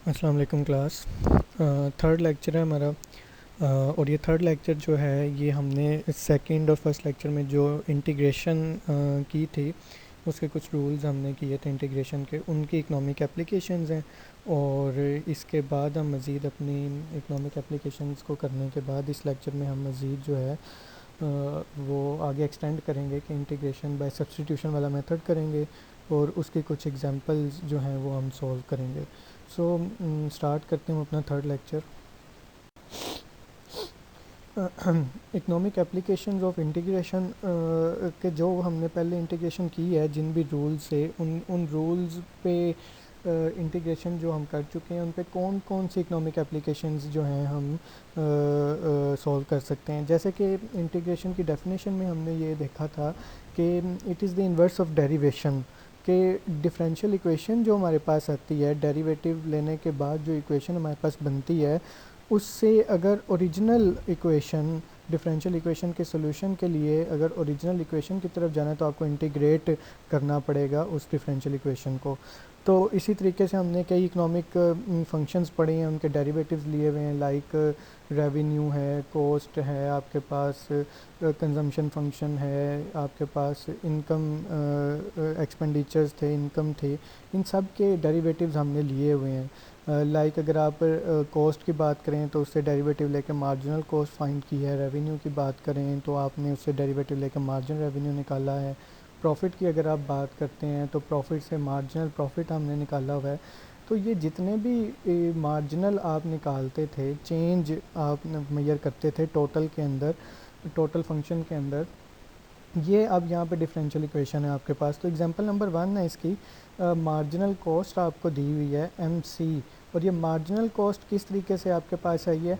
अस्सलाम वालेकुम class. Third lecture है हमारा। और ये थर्ड लेक्चर जो है ये हमने सेकंड और फर्स्ट लेक्चर में जो इंटीग्रेशन की थी उसके कुछ रूल्स हमने किए थे इंटीग्रेशन के, उनकी इकोनॉमिक एप्लीकेशंस हैं। और इसके बाद हम मज़ीद अपनी इकोनॉमिक एप्लीकेशंस को करने के बाद इस लेक्चर में हम मज़ीद जो है वो आगे एक्सटेंड करेंगे कि इंटीग्रेशन बाय सब्स्टिट्यूशन वाला मेथड करेंगे और उसके कुछ एग्जांपल्स जो हैं वो हम सॉल्व करेंगे। सो स्टार्ट करते हैं अपना third lecture. Economic applications of integration के जो हमने पहले इंटीग्रेशन की है जिन भी रूल्स से उन रूल्स पे इंटीग्रेशन जो हम कर चुके हैं उन पे कौन कौन सी इकोनॉमिक एप्लीकेशंस जो हैं हम सॉल्व कर सकते हैं। जैसे कि इंटीग्रेशन की डेफिनेशन में हमने ये देखा था कि it is the inverse of derivation, कि डिफरेंशियल इक्वेशन जो हमारे पास आती है डेरिवेटिव लेने के बाद जो इक्वेशन हमारे पास बनती है उससे अगर ओरिजिनल इक्वेशन डिफरेंशियल इक्वेशन के सोल्यूशन के लिए अगर ओरिजिनल इक्वेशन की तरफ जाना है तो आपको इंटीग्रेट करना पड़ेगा उस डिफरेंशियल इक्वेशन को। तो इसी तरीके से हमने कई इकोनॉमिक फंक्शंस पढ़े हैं, उनके डेरिवेटिव्स लिए हुए हैं, लाइक रेवेन्यू है, कॉस्ट है, आपके पास कंजम्पशन फंक्शन है, आपके पास इनकम एक्सपेंडिचर्स थे, इनकम थे, इन सब के डेरिवेटिव्स हमने लिए हुए हैं। लाइक अगर आप कॉस्ट की बात करें तो उससे डेरिवेटिव लेके मार्जिनल कॉस्ट फाइंड की है, रेवेन्यू की बात करें तो आपने उससे डेरिवेटिव लेके मार्जिनल रेवेन्यू निकाला है, प्रॉफिट की अगर आप बात करते हैं तो प्रॉफिट से मार्जिनल प्रॉफिट हमने निकाला हुआ है। तो ये जितने भी मार्जिनल आप निकालते थे, चेंज आप मेजर करते थे टोटल के अंदर, टोटल फंक्शन के अंदर, ये अब यहाँ पे डिफरेंशियल इक्वेशन है आपके पास। तो एग्जांपल नंबर 1 है इसकी, मार्जिनल कॉस्ट आपको दी हुई है एम सी, और ये मार्जिनल कॉस्ट किस तरीके से आपके पास आई है,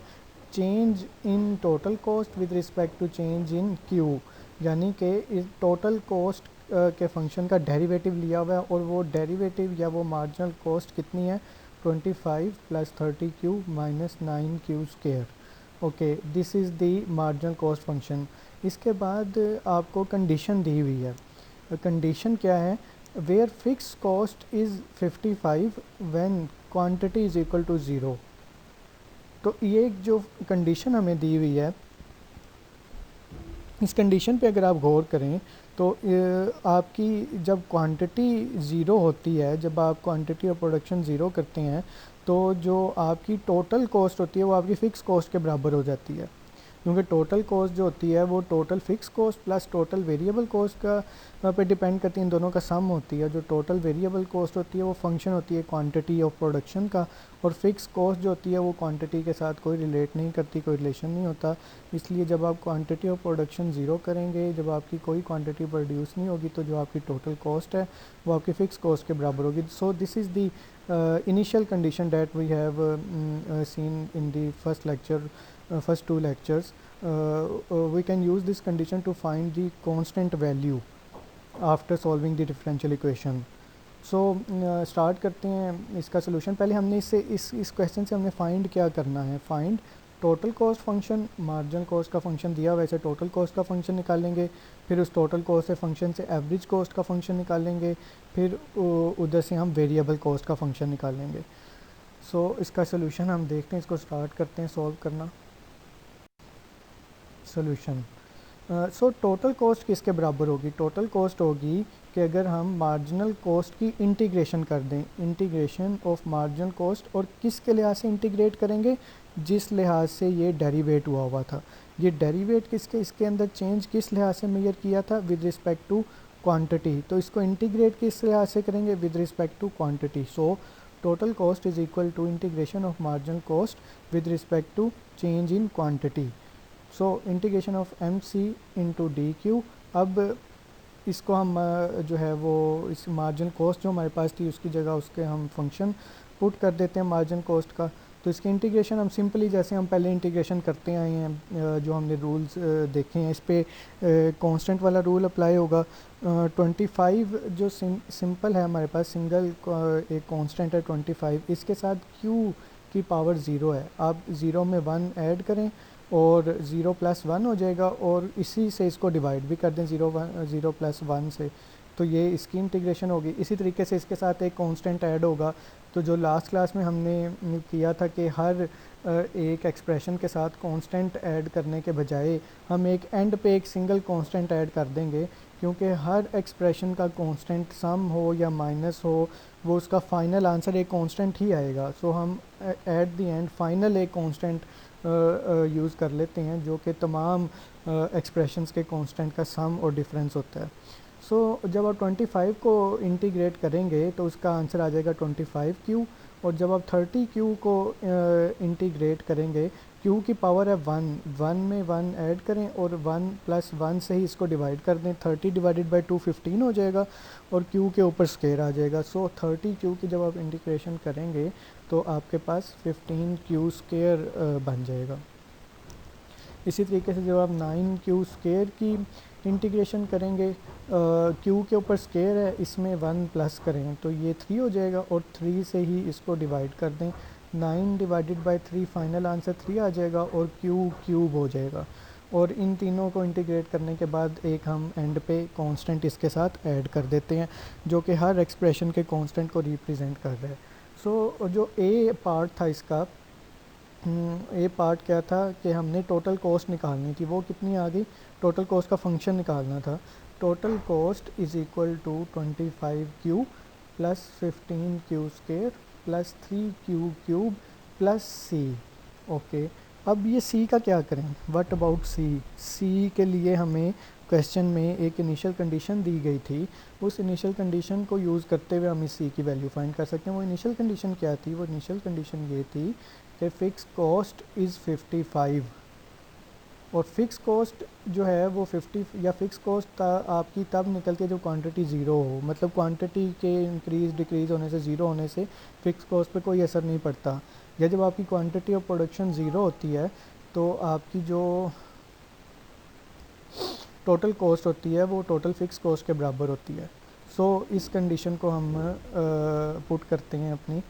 change in total cost with respect to change in Q, यानी कि इस टोटल कॉस्ट के फंक्शन का डेरिवेटिव लिया हुआ है और वो डेरिवेटिव या वो मार्जिनल कॉस्ट कितनी है, 25 plus 30 minus 9 okay, this is the marginal cost function. इसके बाद आपको कंडीशन दी हुई है। कंडीशन क्या है, where fix cost is 55 when quantity is equal to 0। तो ये जो कंडीशन हमें दी हुई है, इस कंडीशन पे अगर आप गौर करें तो आपकी जब क्वांटिटी ज़ीरो होती है, जब आप क्वांटिटी ऑफ प्रोडक्शन ज़ीरो करते हैं तो जो आपकी टोटल कॉस्ट होती है वो आपकी फ़िक्स कॉस्ट के बराबर हो जाती है, क्योंकि टोटल कॉस्ट जो होती है वो total fix cost plus total variable cost का पे डिपेंड करती है, इन दोनों का सम होती है। जो टोटल वेरिएबल कॉस्ट होती है वो फंक्शन होती है क्वांटिटी ऑफ प्रोडक्शन का, और फिक्स कॉस्ट जो होती है वो क्वांटिटी के साथ कोई रिलेट नहीं करती, कोई रिलेशन नहीं होता। इसलिए जब आप क्वांटिटी ऑफ प्रोडक्शन ज़ीरो करेंगे, जब आपकी कोई क्वांटिटी प्रोड्यूस नहीं होगी तो जो आपकी टोटल कॉस्ट है वो आपकी फ़िक्स कॉस्ट के बराबर होगी। So this is the initial condition that we have seen in the first two lectures. We can use this condition to find the constant value after solving the differential equation. So start करते हैं इसका solution. पहले हमने इससे इस question से हमने find क्या करना है, find total cost function, marginal cost का फंक्शन दिया वैसे टोटल कॉस्ट का फंक्शन निकालेंगे, फिर उस टोटल कॉस्ट से फंक्शन से एवरेज कॉस्ट का फंक्शन निकालेंगे, फिर उधर से हम वेरिएबल कॉस्ट का फंक्शन निकालेंगे। सो इसका सोल्यूशन हम देखते हैं, इसको स्टार्ट करते हैं सॉल्व करना। सोल्यूशन, सो टोटल कॉस्ट किसके बराबर होगी, टोटल कॉस्ट होगी कि अगर हम मार्जिनल कॉस्ट की इंटीग्रेशन कर दें, इंटीग्रेशन ऑफ मार्जिनल कॉस्ट, और किसके लिहाज से इंटीग्रेट करेंगे, जिस लिहाज से ये डेरिवेट हुआ था। ये डेरिवेट किसके, इसके अंदर चेंज किस लिहाज से मेजर किया था, विद रिस्पेक्ट टू क्वांटिटी, तो इसको इंटीग्रेट किस लिहाज से करेंगे, with respect to quantity. So total cost is equal to integration of marginal cost with respect to change in quantity. So integration of M C into D Q. अब इसको हम जो है वो इस मार्जिन कॉस्ट जो हमारे पास थी उसकी जगह उसके हम फंक्शन पुट कर देते हैं मार्जिन कॉस्ट का। तो इसकी इंटीग्रेशन हम सिंपली जैसे हम पहले इंटीग्रेशन करते आए हैं, जो हमने रूल्स देखे हैं, इस पे कांस्टेंट वाला रूल अप्लाई होगा। 25 जो सिंपल है हमारे पास, सिंगल एक कांस्टेंट है 25, इसके साथ q की पावर 0 है। आप 0 में 1 ऐड करें और 0 प्लस 1 हो जाएगा, और इसी से इसको डिवाइड भी कर दें 0 प्लस 1 से, तो तो ये इसकी इंटीग्रेशन होगी। इसी तरीके से इसके साथ एक कांस्टेंट ऐड होगा। तो जो लास्ट क्लास में हमने किया था कि हर एक एक्सप्रेशन के साथ कांस्टेंट ऐड करने के बजाय हम एक एंड पे एक सिंगल कांस्टेंट ऐड कर देंगे, क्योंकि हर एक्सप्रेशन का कांस्टेंट सम हो या माइनस हो, वो उसका फाइनल आंसर एक कांस्टेंट ही आएगा। सो हम एट द एंड फाइनल एक कांस्टेंट यूज़ कर लेते हैं जो कि तमाम एक्सप्रेशंस के कांस्टेंट का सम और डिफरेंस होता है। सो जब आप 25 को इंटीग्रेट करेंगे तो उसका आंसर आ जाएगा 25Q, और जब आप 30Q को इंटीग्रेट करेंगे, Q की पावर है 1, 1 में 1 ऐड करें और 1 प्लस 1 से ही इसको डिवाइड कर दें, 30 डिवाइडेड बाई 2 15 हो जाएगा और Q के ऊपर स्क्वायर आ जाएगा। सो 30Q की जब आप इंटीग्रेशन करेंगे तो आपके पास 15Q स्क्वायर बन जाएगा। इसी तरीके से जब आप 9Q स्क्वायर की इंटीग्रेशन करेंगे, Q के ऊपर स्क्वायर है, इसमें 1 प्लस करें तो ये 3 हो जाएगा और 3 से ही इसको डिवाइड कर दें, 9 डिवाइडेड बाई 3 फाइनल आंसर 3 आ जाएगा और Q क्यूब हो जाएगा। और इन तीनों को इंटीग्रेट करने के बाद एक हम एंड पे कांस्टेंट इसके साथ ऐड कर देते हैं जो कि हर एक्सप्रेशन के कांस्टेंट को रिप्रेजेंट कर रहा है। सो जो ए पार्ट था इसका, ए पार्ट क्या था कि हमने टोटल कॉस्ट निकालनी थी, वो कितनी आ गई, टोटल कॉस्ट का फंक्शन निकालना था। Total cost is equal to 25Q plus 15Q square plus 3Q cube plus C। Okay, अब ये C का क्या करें, व्हाट अबाउट C? C के लिए हमें क्वेश्चन में एक इनिशियल कंडीशन दी गई थी, उस इनिशियल कंडीशन को यूज़ करते हुए हम इस C की वैल्यू फाइंड कर सकते हैं। वो इनिशियल कंडीशन क्या थी? वो इनिशियल कंडीशन ये थी कि फ़िक्स कॉस्ट इज़ 55, और फिक्स कॉस्ट जो है वो 50, या फिक्स कॉस्ट आपकी तब निकलती है जब क्वांटिटी ज़ीरो हो, मतलब क्वांटिटी के इंक्रीज़ डिक्रीज़ होने से, ज़ीरो होने से फ़िक्स कॉस्ट पे कोई असर नहीं पड़ता। या जब आपकी क्वांटिटी ऑफ प्रोडक्शन ज़ीरो होती है तो आपकी जो टोटल कॉस्ट होती है वो टोटल फिक्स कॉस्ट के बराबर होती है। सो इस कंडीशन को हम पुट करते हैं अपनी,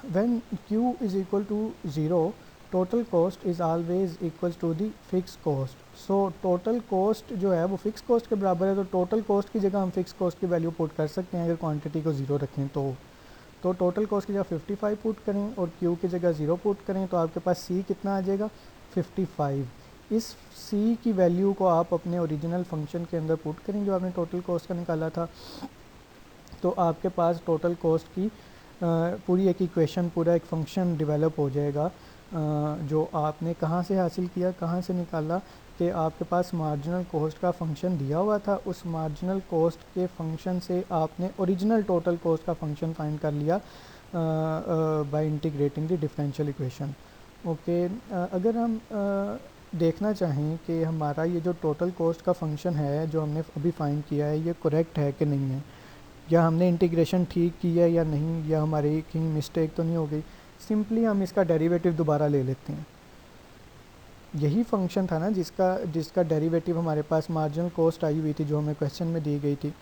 when Q is equal to zero total cost is always equal to the fix cost. So total cost जो है वो फिक्स कॉस्ट के बराबर है, तो टोटल कॉस्ट की जगह हम फिक्स कॉस्ट की वैल्यू पुट कर सकते हैं अगर क्वांटिटी को ज़ीरो रखें तो टोटल कॉस्ट की जगह 55 पुट करें और Q की जगह ज़ीरो पुट करें तो आपके पास C कितना आ जाएगा, 55। इस C की वैल्यू को आप अपने ओरिजिनल फंक्शन के अंदर पुट करें जो आपने टोटल कॉस्ट का निकाला था, तो आपके पास टोटल कॉस्ट की पूरी एक इक्वेशन, पूरा एक फंक्शन डेवलप हो जाएगा जो आपने कहाँ से हासिल किया, कहाँ से निकाला, कि आपके पास मार्जिनल कॉस्ट का फंक्शन दिया हुआ था, उस मार्जिनल कॉस्ट के फंक्शन से आपने ओरिजिनल टोटल कॉस्ट का फंक्शन फाइंड कर लिया by integrating the differential equation. Okay, अगर हम देखना चाहें कि हमारा ये जो टोटल कॉस्ट का फंक्शन है जो हमने अभी फाइंड किया है ये करेक्ट है कि नहीं है, या हमने इंटीग्रेशन ठीक की है या नहीं, या हमारी कहीं मिस्टेक तो नहीं हो गई, सिंपली हम इसका डेरिवेटिव दोबारा ले लेते हैं। यही फंक्शन था ना जिसका डेरिवेटिव हमारे पास मार्जिनल कॉस्ट आई हुई थी जो हमें क्वेश्चन में दी गई थी,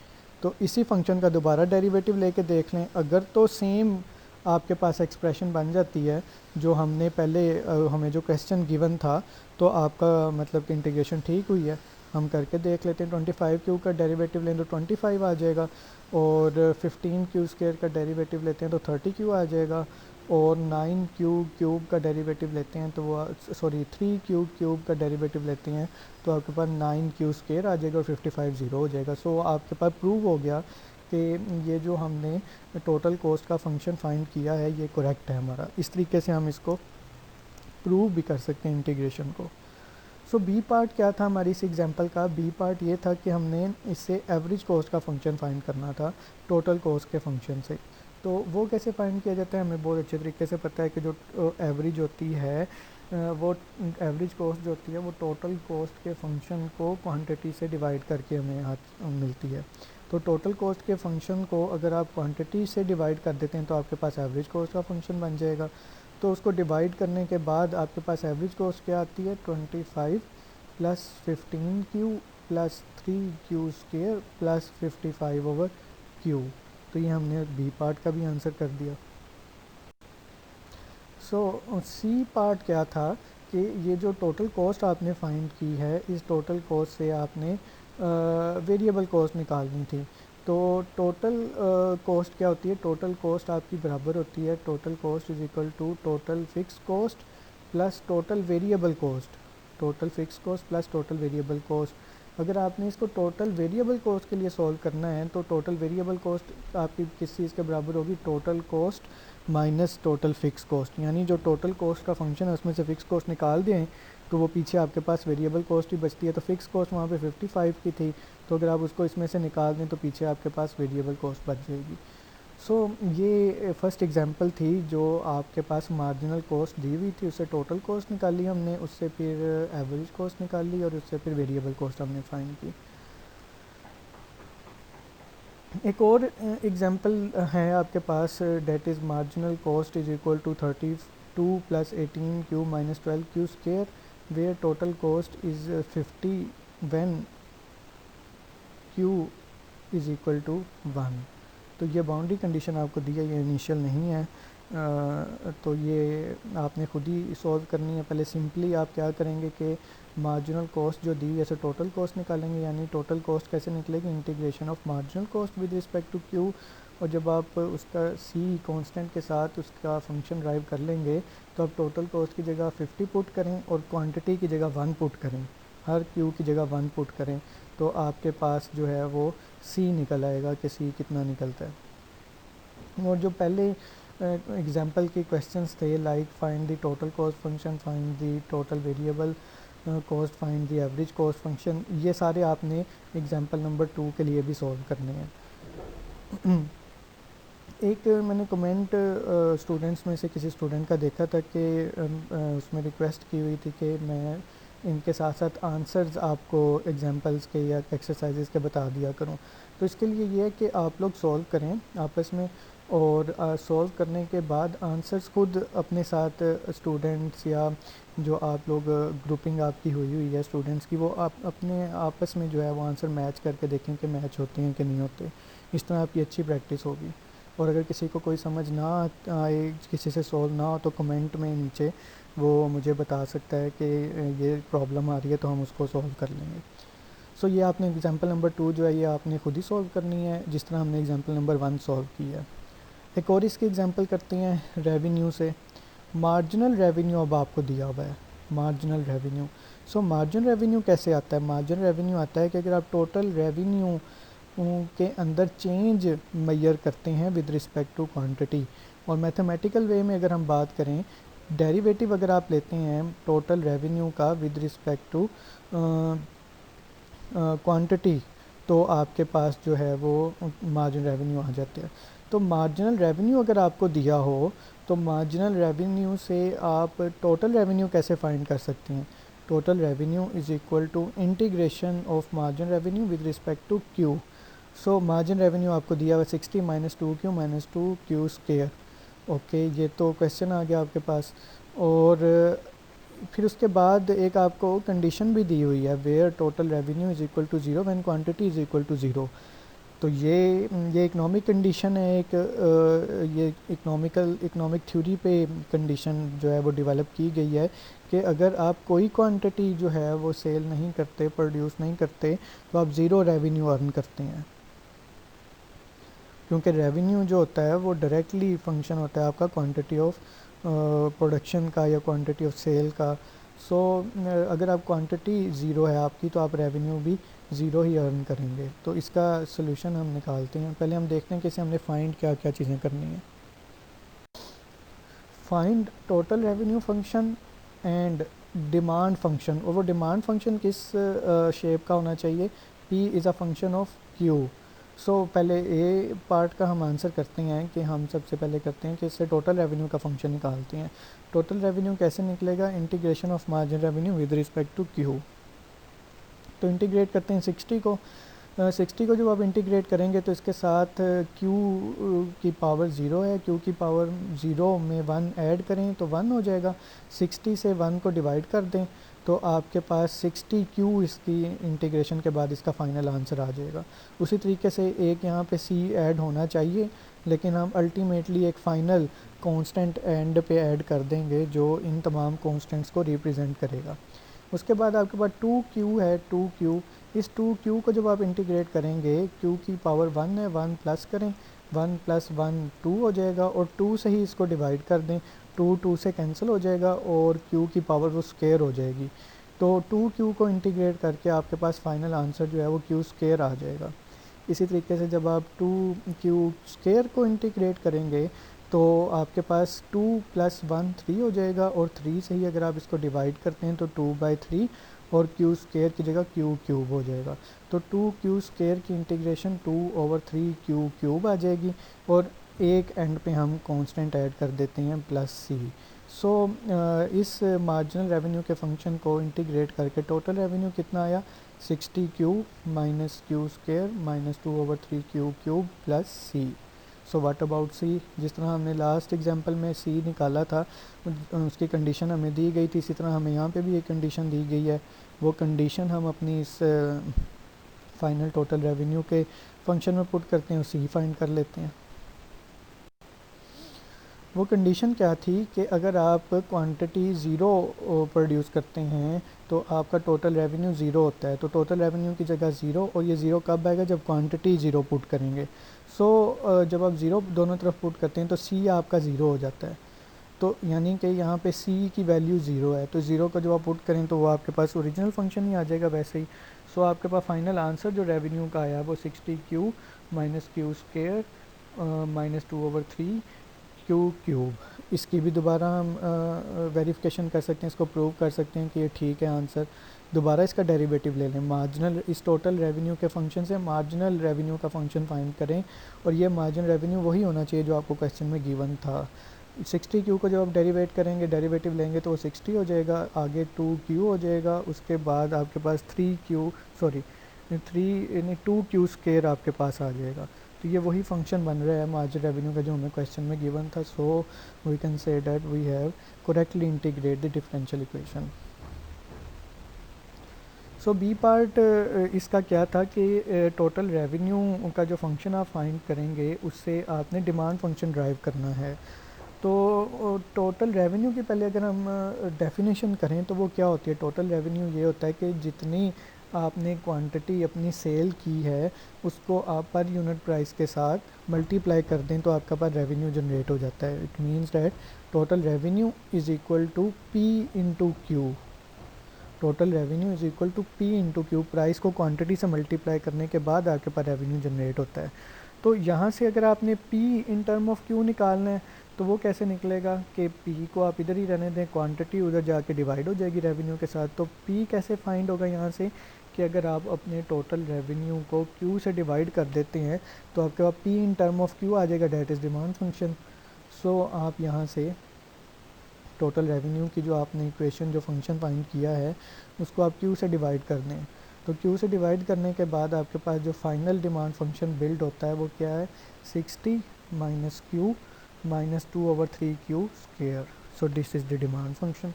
तो इसी फंक्शन का दोबारा डेरिवेटिव लेके देख लें। अगर तो सेम आपके पास एक्सप्रेशन बन जाती है जो हमने पहले हमें जो क्वेश्चन गिवन था, तो आपका मतलब कि इंटीग्रेशन ठीक हुई है। हम करके देख लेते हैं, 25Q का डेरिवेटिव लें तो 25 आ जाएगा, और 15Q स्क्वायर का डेरिवेटिव लेते हैं तो 30Q आ जाएगा, और 9Q क्यूब का डेरिवेटिव लेते हैं तो वो 3Q क्यूब का डेरिवेटिव लेते हैं तो आपके पास 9Q स्क्वायर आ जाएगा और 55 ज़ीरो हो जाएगा। सो आपके पास प्रूव हो गया कि ये जो हमने टोटल कॉस्ट का फंक्शन फाइंड किया है ये करेक्ट है हमारा। इस तरीके से हम इसको प्रूव भी कर सकते हैं इंटीग्रेशन को। सो बी पार्ट क्या था हमारी इस एग्जांपल का, बी पार्ट ये था कि हमने इससे एवरेज कॉस्ट का फंक्शन फाइंड करना था टोटल कॉस्ट के फंक्शन से। तो वो कैसे फाइंड किया जाता है, हमें बहुत अच्छे तरीके से पता है कि जो एवरेज होती है वो एवरेज कॉस्ट जो होती है वो टोटल कॉस्ट के फंक्शन को क्वांटिटी से डिवाइड करके हमें मिलती है। तो टोटल कॉस्ट के फंक्शन को अगर आप क्वांटिटी से डिवाइड कर देते हैं तो आपके पास एवरेज कॉस्ट का फंक्शन बन जाएगा। तो उसको डिवाइड करने के बाद आपके पास एवरेज कॉस्ट क्या आती है, 25 plus 15Q plus 3Q square plus 55 over Q। तो ये हमने बी पार्ट का भी आंसर कर दिया। सो सी पार्ट क्या था कि ये जो टोटल कॉस्ट आपने फाइंड की है, इस टोटल कॉस्ट से आपने वेरिएबल कॉस्ट निकालनी थी। तो टोटल कॉस्ट क्या होती है, टोटल कॉस्ट आपकी बराबर होती है total cost is equal to total fix cost plus total variable cost, total fix cost plus total variable cost. अगर आपने इसको टोटल वेरिएबल कॉस्ट के लिए सॉल्व करना है तो टोटल वेरिएबल कॉस्ट आपकी किस चीज़ के बराबर होगी, total cost minus total fix cost, यानी जो टोटल कॉस्ट का फंक्शन है उसमें से फिक्स कॉस्ट निकाल दें तो वो पीछे आपके पास वेरिएबल कॉस्ट ही बचती है। तो फिक्स कॉस्ट वहाँ पे 55 की थी, तो अगर आप उसको इसमें से निकाल दें तो पीछे आपके पास वेरिएबल कॉस्ट बच जाएगी। सो ये फर्स्ट एग्जांपल थी जो आपके पास मार्जिनल कॉस्ट दी हुई थी, उससे टोटल कॉस्ट निकाली हमने, उससे फिर एवरेज कॉस्ट निकाली और उससे फिर वेरिएबल कॉस्ट हमने फाइंड की। एक और एग्जांपल है आपके पास, that is marginal cost is equal to 32 plus 18 Q minus 12 Q square where total cost is 50 when Q is equal to 1। तो ये बाउंड्री कंडीशन आपको दी है, ये इनिशियल नहीं है। तो ये आपने खुद ही सॉल्व करनी है। पहले सिंपली आप क्या करेंगे कि मार्जिनल कॉस्ट जो दी है ऐसे टोटल कॉस्ट निकालेंगे, यानी टोटल कॉस्ट कैसे निकलेगी, integration of marginal cost with respect to Q. और जब आप उसका सी कांस्टेंट के साथ उसका फंक्शन ड्राइव कर लेंगे तो आप टोटल कॉस्ट की जगह 50 पुट करें और क्वांटिटी की जगह 1 पुट करें, हर क्यू की जगह 1 पुट करें, तो आपके पास जो है वो सी निकल आएगा कि सी कितना निकलता है। और जो पहले एग्जांपल के क्वेश्चंस थे like find the total cost function, find the total variable cost, find the average cost function, ये सारे आपने एग्जांपल नंबर 2 के लिए भी सॉल्व करने हैं। एक मैंने कमेंट स्टूडेंट्स में से किसी स्टूडेंट का देखा था कि उसमें रिक्वेस्ट की हुई थी कि मैं इनके साथ साथ आंसर्स आपको एग्जांपल्स के या एक्सरसाइजेस के बता दिया करूं। तो इसके लिए ये है कि आप लोग सॉल्व करें आपस में, और सॉल्व करने के बाद आंसर्स खुद अपने साथ स्टूडेंट्स या जो आप लोग ग्रुपिंग आपकी हुई है स्टूडेंट्स की, वो आप अपने आपस में जो है वो आंसर मैच करके देखें कि मैच होते हैं कि नहीं होते। इस तरह आपकी अच्छी प्रैक्टिस होगी। और अगर किसी को कोई समझ ना आए, किसी से सॉल्व ना हो, तो कमेंट में नीचे वो मुझे बता सकता है कि ये प्रॉब्लम आ रही है, तो हम उसको सॉल्व कर लेंगे। सो ये आपने एग्जांपल नंबर 2 जो है ये आपने खुद ही सॉल्व करनी है, जिस तरह हमने एग्जांपल नंबर 1 सॉल्व की है। एक और इसकी एग्जांपल करते हैं रेवेन्यू से। मार्जिनल रेवेन्यू अब आपको दिया हुआ है, मार्जिनल रेवेन्यू। सो मार्जिनल रेवेन्यू कैसे आता है, मार्जिनल रेवेन्यू आता है कि अगर आप टोटल रेवेन्यू के अंदर चेंज मेजर करते हैं विद रिस्पेक्ट टू क्वांटिटी, और मैथमेटिकल वे में अगर हम बात करें, डेरिवेटिव अगर आप लेते हैं टोटल रेवेन्यू का विद रिस्पेक्ट टू क्वांटिटी, तो आपके पास जो है वो मार्जिनल रेवेन्यू आ जाते हैं। तो मार्जिनल रेवेन्यू अगर आपको दिया हो तो मार्जिनल रेवेन्यू से आप टोटल रेवेन्यू कैसे फाइंड कर सकते हैं, total revenue is equal to integration of marginal revenue with respect to Q. So margin revenue आपको दिया हुआ 60 minus 2 Q minus 2 Q square. Okay, ये तो क्वेश्चन आ गया आपके पास। और फिर उसके बाद एक आपको कंडीशन भी दी हुई है, where total revenue is equal to 0 when quantity is equal to 0। तो ये इकोनॉमिक कंडीशन है एक, ये इकोनॉमिक थ्योरी पे कंडीशन जो है वो डेवलप की गई है कि अगर आप कोई क्वांटिटी जो है वो सेल नहीं करते, प्रोड्यूस नहीं करते, तो आप ज़ीरो रेवेन्यू अर्न करते हैं, क्योंकि रेवेन्यू जो होता है वो डायरेक्टली फंक्शन होता है आपका क्वांटिटी ऑफ प्रोडक्शन का या क्वांटिटी ऑफ सेल का। सो अगर आप क्वांटिटी ज़ीरो है आपकी तो आप रेवेन्यू भी ज़ीरो ही अर्न करेंगे। तो इसका सोल्यूशन हम निकालते हैं। पहले हम देखते हैं कि इसे हमने फाइंड क्या क्या चीज़ें करनी है। Find total revenue function and demand function. और वो डिमांड फंक्शन किस शेप का होना चाहिए, P is a function of Q. So पहले ए पार्ट का हम आंसर करते हैं कि हम सबसे पहले करते हैं कि इससे टोटल रेवेन्यू का फंक्शन निकालते हैं। टोटल रेवेन्यू कैसे निकलेगा, integration of margin revenue with respect to Q. तो इंटीग्रेट करते हैं 60 को। 60 को जब आप इंटीग्रेट करेंगे तो इसके साथ q की पावर 0 है, q की पावर 0 में 1 ऐड करें तो 1 हो जाएगा। 60 से 1 को डिवाइड कर दें तो आपके पास 60q इसकी इंटीग्रेशन के बाद इसका फाइनल आंसर आ जाएगा। उसी तरीके से एक यहाँ पे c ऐड होना चाहिए, लेकिन हम अल्टीमेटली एक फ़ाइनल कांस्टेंट एंड पे ऐड कर देंगे जो इन तमाम कांस्टेंट्स को रिप्रेजेंट करेगा। उसके बाद आपके पास 2q है, 2q इस 2q को जब आप इंटीग्रेट करेंगे, q की पावर 1 है, 1 प्लस करें, 1 प्लस 1 2 हो जाएगा और 2 से ही इसको डिवाइड कर दें, 2 से कैंसिल हो जाएगा और q की पावर वो स्क्वायर हो जाएगी। तो 2q को इंटीग्रेट करके आपके पास फाइनल आंसर जो है वो q स्क्वायर आ जाएगा। इसी तरीके से जब आप 2q स्क्वायर को इंटीग्रेट करेंगे तो आपके पास 2 प्लस 1 3 हो जाएगा और 3 से ही अगर आप इसको डिवाइड करते हैं तो 2/3 और q स्क्वायर की जगह q क्यूब हो जाएगा। तो 2q स्क्वायर की इंटीग्रेशन 2/3q क्यूब आ जाएगी और एक एंड पे हम कांस्टेंट ऐड कर देते हैं +c। सो इस मार्जिनल रेवेन्यू के फंक्शन को इंटीग्रेट करके टोटल रेवेन्यू कितना आया, 60q minus q square minus 2/3q cube plus c। So what about c, जिस तरह हमने लास्ट एग्जांपल में c निकाला था उसकी कंडीशन हमें दी गई थी, इसी तरह हमें यहाँ पे भी एक कंडीशन दी गई है। वो कंडीशन हम अपनी इस फाइनल टोटल रेवेन्यू के फंक्शन में पुट करते हैं और c फाइंड कर लेते हैं। वो कंडीशन क्या थी कि अगर आप क्वांटिटी ज़ीरो प्रोड्यूस करते हैं तो आपका टोटल रेवेन्यू ज़ीरो होता है। तो टोटल रेवेन्यू की जगह ज़ीरो, और ये ज़ीरो कब आएगा, जब क्वांटिटी ज़ीरो पुट करेंगे। सो जब आप ज़ीरो दोनों तरफ पुट करते हैं तो सी आपका ज़ीरो हो जाता है। तो यानी कि यहाँ पे सी की वैल्यू ज़ीरो है, तो ज़ीरो का जब आप पुट करें तो वो आपके पास ओरिजिनल फंक्शन ही आ जाएगा वैसे ही। सो आपके पास फाइनल आंसर जो रेवेन्यू का आया वो 60q minus Q square minus 2/3 Q cube. इसकी भी दोबारा हम वेरिफिकेशन कर सकते हैं, इसको प्रूव कर सकते हैं कि ये ठीक है आंसर। दोबारा इसका डेरिवेटिव ले लें, मार्जिनल इस टोटल रेवेन्यू के फंक्शन से मार्जिनल रेवेन्यू का फंक्शन फाइंड करें और ये मार्जिनल रेवेन्यू वही होना चाहिए जो आपको क्वेश्चन में गिवन था। 60q को जब आप डेरिवेट करेंगे, डेरिवेटिव लेंगे तो वो 60 हो जाएगा, आगे 2q हो जाएगा, उसके बाद आपके पास 2q स्क्वायर आपके पास आ जाएगा। तो ये वही फंक्शन बन रहा है मार्जिनल रेवेन्यू का जो हमें क्वेश्चन में गिवन था। So we can say that we have correctly integrate the differential equation. So B part इसका क्या था कि टोटल रेवेन्यू का जो फंक्शन आप फाइंड करेंगे उससे आपने डिमांड फंक्शन ड्राइव करना है। तो टोटल रेवेन्यू की पहले अगर हम डेफिनेशन करें तो वो क्या होती है, टोटल रेवेन्यू ये होता है कि जितनी आपने क्वांटिटी अपनी सेल की है उसको आप पर यूनिट प्राइस के साथ मल्टीप्लाई कर दें तो आपका पास रेवेन्यू जनरेट हो जाता है। It means that total revenue is equal to P into Q. Total revenue is equal to P into Q, price को क्वांटिटी से मल्टीप्लाई करने के बाद आपके पास रेवेन्यू जनरेट होता है। तो यहाँ से अगर आपने p in term of q निकालना है तो वो कैसे निकलेगा कि p को आप इधर ही रहने दें, क्वांटिटी उधर जाके डिवाइड हो जाएगी रेवेन्यू के साथ। तो p कैसे फाइंड होगा यहाँ से कि अगर आप अपने टोटल रेवेन्यू को q से डिवाइड कर देते हैं तो आपके पास p in term of q आ जाएगा, डेट इज़ डिमांड फंक्शन। सो आप यहाँ से टोटल रेवेन्यू की जो आपने इक्वेशन जो फंक्शन फाइंड किया है उसको आप q से डिवाइड कर दें। तो q से डिवाइड करने के बाद आपके पास जो फाइनल डिमांड फंक्शन बिल्ड होता है वो क्या है, 60 minus q minus 2/3q square. So this is the demand function.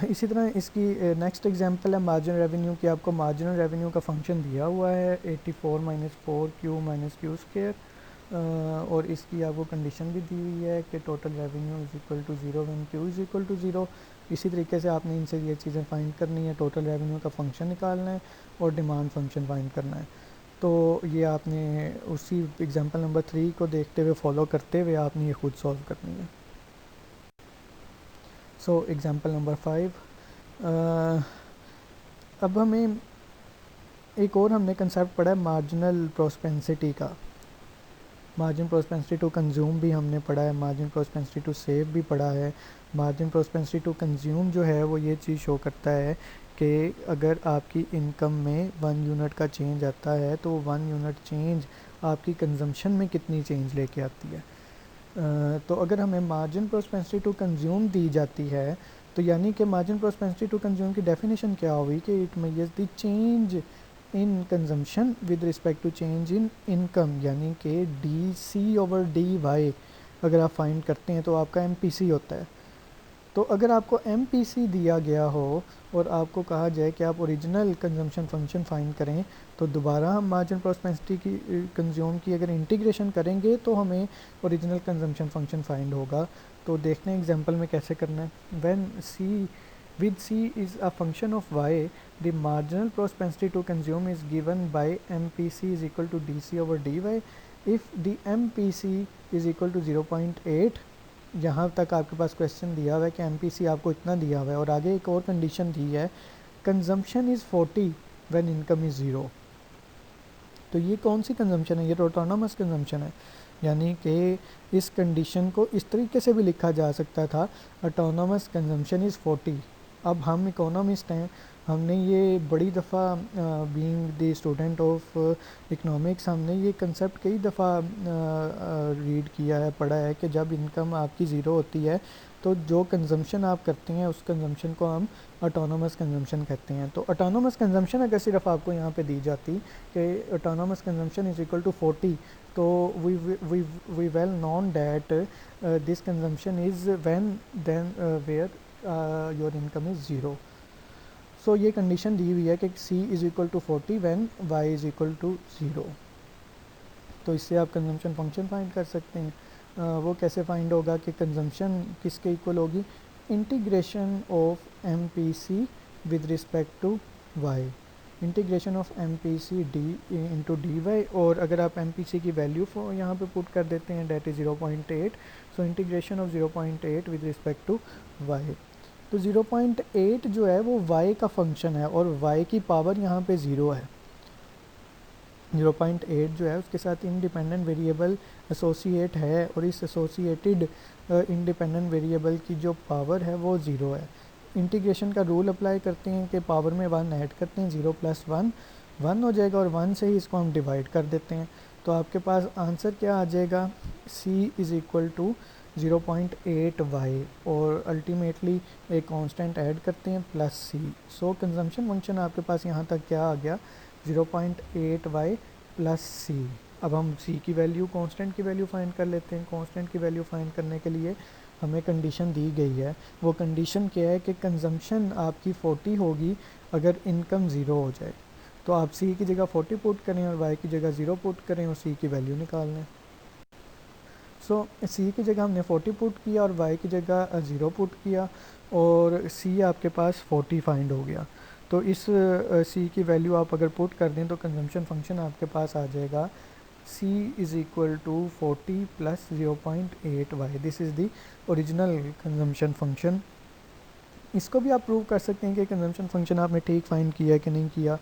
इसी तरह इसकी नेक्स्ट एग्जांपल है मार्जिनल रेवेन्यू की। आपको मार्जिनल रेवेन्यू का फंक्शन दिया हुआ है 84 minus 4q minus Q square, और इसकी आपको कंडीशन भी दी हुई है कि total revenue is equal to zero when Q is equal to zero. इसी तरीके से आपने इनसे ये चीज़ें फाइंड करनी है, टोटल रेवेन्यू का फंक्शन निकालना है और डिमांड फंक्शन फाइंड करना है। तो ये आपने उसी एग्जांपल नंबर 3 को देखते हुए फॉलो करते हुए आपने ये खुद सॉल्व करनी है। सो एग्जांपल नंबर 5, अब हमें एक और हमने कंसेप्ट पढ़ा है मार्जिनल प्रोस्पेंसिटी का। मार्जिन प्रोस्पेंसिटी टू कंज्यूम भी हमने पढ़ा है, मार्जिन प्रोस्पेंसिटी टू सेव भी पढ़ा है। मार्जिन प्रोस्पेंसिटी टू कंज्यूम जो है वो ये चीज़ शो करता है कि अगर आपकी इनकम में 1 यूनिट का चेंज आता है तो 1 यूनिट चेंज आपकी कंजम्पशन में कितनी चेंज लेके आती है। तो अगर हमें मार्जिन प्रोस्पेंसिटी टू कंज्यूम दी जाती है तो यानी कि मार्जिन प्रोस्पेंसिटी टू कंज्यूम की डेफिनेशन क्या होगी कि it measures the change in consumption with respect to change in income, यानी कि DC/DY अगर आप फाइंड करते हैं तो आपका MPC होता है। तो अगर आपको MPC दिया गया हो और आपको कहा जाए कि आप ओरिजिनल कंजम्पशन फंक्शन फाइंड करें तो दोबारा हम मार्जिन प्रोस्पेंसिटी की कंज्यूम की अगर इंटीग्रेशन करेंगे तो हमें ओरिजिनल कंजम्पशन फंक्शन फाइंड होगा। तो देखते हैं एग्जांपल में कैसे करना है। When C with C is a function of y, the marginal propensity to consume is given by MPC is equal to dC over dy. If the MPC is equal to 0.8, यहाँ तक आपके पास question दिया हुआ है कि MPC आपको इतना दिया हुआ है, और आगे एक और कंडीशन दी है, consumption is 40 when income is 0। तो ये कौन सी कंजम्पशन है? ये ऑटोनोमस कंजम्पशन है, यानी कि इस कंडीशन को इस तरीके से भी लिखा जा सकता था, ऑटोनोमस कंजम्पशन इज़ 40। अब हम इकोनॉमिस्ट हैं, हमने ये बड़ी दफ़ा being the student of economics हमने ये कंसेप्ट कई दफ़ा रीड किया है, पढ़ा है कि जब इनकम आपकी ज़ीरो होती है तो जो कंजम्पशन आप करते हैं उस कंजम्पशन को हम ऑटोनोमस कंजम्पशन कहते हैं। तो ऑटोनोमस कंजम्पशन अगर सिर्फ आपको यहाँ पे दी जाती कि autonomous consumption is equal to 40, तो we well known that this consumption is when then where your income is zero. So ये कंडीशन दी हुई है कि C is equal to 40 when y is equal to 0। तो इससे आप कंजम्पशन फंक्शन फाइंड कर सकते हैं। वो कैसे फाइंड होगा कि कंजम्पशन किसके इक्वल होगी? Integration of MPC with respect to y, integration of MPC d into dy। और अगर आप MPC की वैल्यू यहाँ पे पुट कर देते हैं, that is 0.8, so integration of 0.8 with respect to y। तो 0.8 जो है वो y का फंक्शन है और y की पावर यहाँ पे 0 है। 0.8 जो है उसके साथ इंडिपेंडेंट वेरिएबल एसोसिएट है, और इस एसोसिएटेड इंडिपेंडेंट वेरिएबल की जो पावर है वो 0 है। इंटीग्रेशन का रूल अप्लाई करते हैं कि पावर में 1 ऐड करते हैं, 0 प्लस 1 1 हो जाएगा, और 1 से ही इसको हम डिवाइड कर देते हैं। तो आपके पास आंसर क्या आ जाएगा? C is equal to 0.8y, और अल्टीमेटली एक कांस्टेंट ऐड करते हैं प्लस C। सो कंजम्पशन फंक्शन आपके पास यहाँ तक क्या आ गया? 0.8y plus C। अब हम C की वैल्यू, कांस्टेंट की वैल्यू फाइंड कर लेते हैं। कांस्टेंट की वैल्यू फाइंड करने के लिए हमें कंडीशन दी गई है। वो कंडीशन क्या है कि कंजम्पशन आपकी 40 होगी अगर इनकम ज़ीरो हो जाए। तो आप C की जगह 40 पुट करें और y की जगह 0 पुट करें और C की वैल्यू निकाल लें। सो C की जगह हमने 40 पुट किया और y की जगह 0 पुट किया, और C आपके पास 40 फाइंड हो गया। तो इस C की वैल्यू आप अगर पुट कर दें तो कंजम्पशन फंक्शन आपके पास आ जाएगा C is equal to 40 plus 0.8y। This is the original consumption function. इसको भी आप प्रूव कर सकते हैं कि कंजम्पशन फंक्शन आपने ठीक फाइंड किया है कि नहीं किया।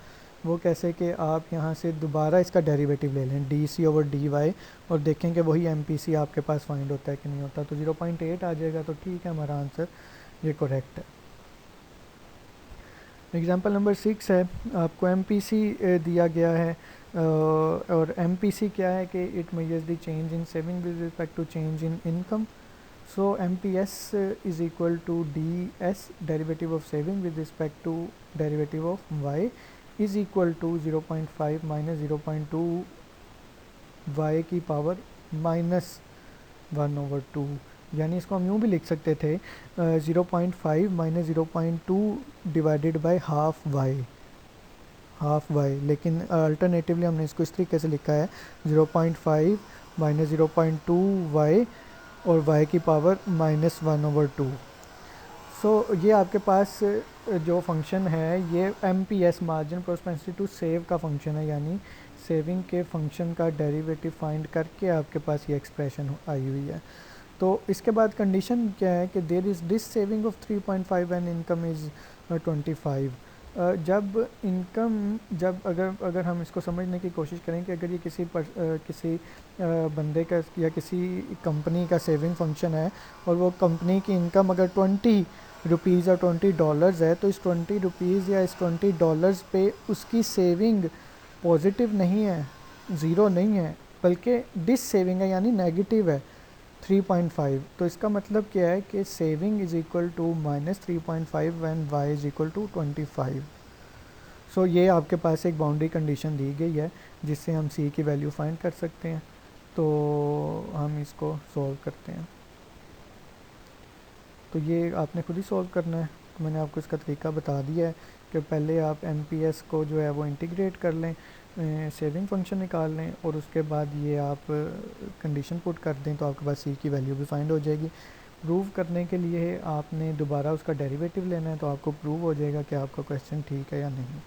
वो कैसे कि आप यहाँ से दोबारा इसका डेरिवेटिव ले लें, DC ओवर dy, और देखें कि वही MPC आपके पास फाइंड होता है कि नहीं होता। तो 0.8 आ जाएगा, तो ठीक है, हमारा आंसर ये करेक्ट है। एग्जाम्पल नंबर 6 है, आपको MPC दिया गया है, और MPC क्या है कि it measures the change in saving with respect to change in income. So MPS is equal to DS, derivative of saving with respect to derivative of y, is equal to 0.5 minus 0.2 y की power minus 1/2। यानी इसको हम यूँ भी लिख सकते थे 0.5 minus 0.2 divided by half y, लेकिन अल्टरनेटिवली हमने इसको इस तरीके से लिखा है 0.5 माइनस 0.2y और y की पावर माइनस 1/2। सो ये आपके पास जो फंक्शन है ये MPS, margin propensity to save का फंक्शन है, यानी सेविंग के फंक्शन का डेरिवेटिव फाइंड करके आपके पास ये एक्सप्रेशन आई हुई है। तो इसके बाद कंडीशन क्या है कि there is this saving of 3.5 and income is 25। जब अगर हम इसको समझने की कोशिश करें कि अगर ये किसी बंदे का या किसी कंपनी का सेविंग फंक्शन है और वो कंपनी की इनकम अगर 20 रुपीज़ या $20 है, तो इस 20 रुपीज़ या इस $20 पे उसकी सेविंग पॉजिटिव नहीं है, ज़ीरो नहीं है, बल्कि डिस सेविंग है, यानी नेगेटिव है 3.5। तो इसका मतलब क्या है कि saving is equal to minus 3.5 when y is equal to 25। So ये आपके पास एक बाउंड्री कंडीशन दी गई है जिससे हम C की वैल्यू फाइंड कर सकते हैं। तो हम इसको सॉल्व करते हैं। तो ये आपने खुद ही सॉल्व करना है। तो मैंने आपको इसका तरीका बता दिया है कि पहले आप MPS को जो है वो इंटीग्रेट कर लें, सेविंग फंक्शन निकाल लें, और उसके बाद ये आप कंडीशन पुट कर दें तो आपके पास C की वैल्यू भी फाइंड हो जाएगी। प्रूव करने के लिए आपने दोबारा उसका डेरिवेटिव लेना है, तो आपको प्रूव हो जाएगा कि आपका क्वेश्चन ठीक है या नहीं।